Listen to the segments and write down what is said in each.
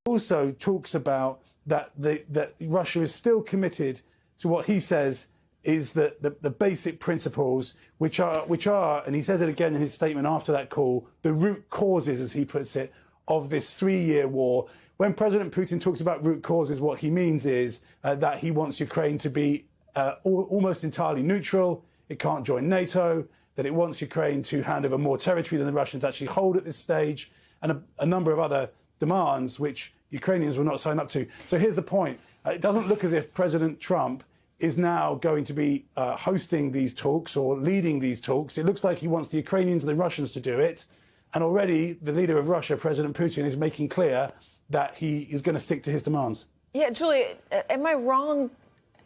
also talks about that Russia is still committed to what he says is the basic principles, which are, and he says it again in his statement after that call, the root causes, as he puts it, of this 3-year war. When President Putin talks about root causes, what he means is that he wants Ukraine to be almost entirely neutral. It can't join NATO, that it wants Ukraine to hand over more territory than the Russians actually hold at this stage, and a number of other demands which Ukrainians will not sign up to. So here's the point. It doesn't look as if President Trump is now going to be hosting these talks or leading these talks. It looks like he wants the Ukrainians and the Russians to do it. And already the leader of Russia, President Putin, is making clear that he is going to stick to his demands. Yeah, Julie, am I wrong?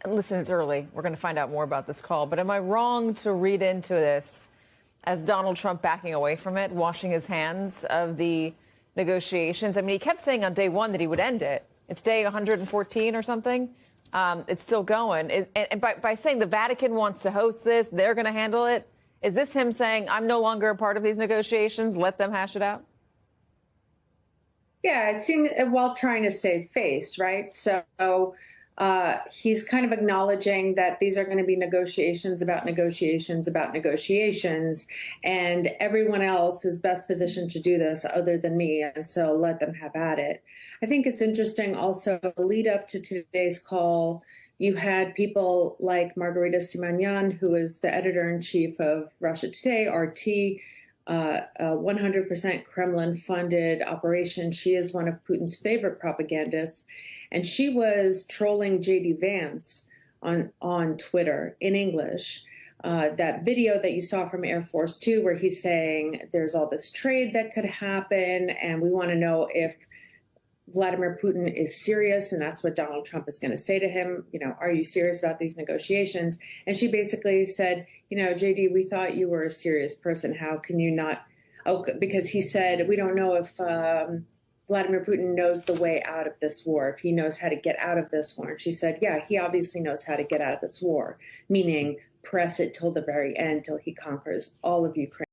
Listen, it's early. We're going to find out more about this call. But am I wrong to read into this as Donald Trump backing away from it, washing his hands of the negotiations? I mean, he kept saying on day one that he would end it. It's day 114 or something. It's still going. And by saying the Vatican wants to host this, they're going to handle it, is this him saying, I'm no longer a part of these negotiations, let them hash it out? Yeah, it seems while trying to save face, right? So he's kind of acknowledging that these are going to be negotiations about negotiations about negotiations, and everyone else is best positioned to do this other than me, and so let them have at it. I think it's interesting also, lead up to today's call, you had people like Margarita Simonyan, who is the editor-in-chief of Russia Today, RT, a 100% Kremlin-funded operation. She is one of Putin's favorite propagandists, and she was trolling J.D. Vance on Twitter in English. That video that you saw from Air Force Two, where he's saying there's all this trade that could happen, and we want to know if Vladimir Putin is serious, and that's what Donald Trump is going to say to him. You know, are you serious about these negotiations? And she basically said, you know, JD, we thought you were a serious person. How can you not? Oh, because he said, we don't know if Vladimir Putin knows the way out of this war, if he knows how to get out of this war. And she said, yeah, he obviously knows how to get out of this war, meaning press it till the very end, till he conquers all of Ukraine.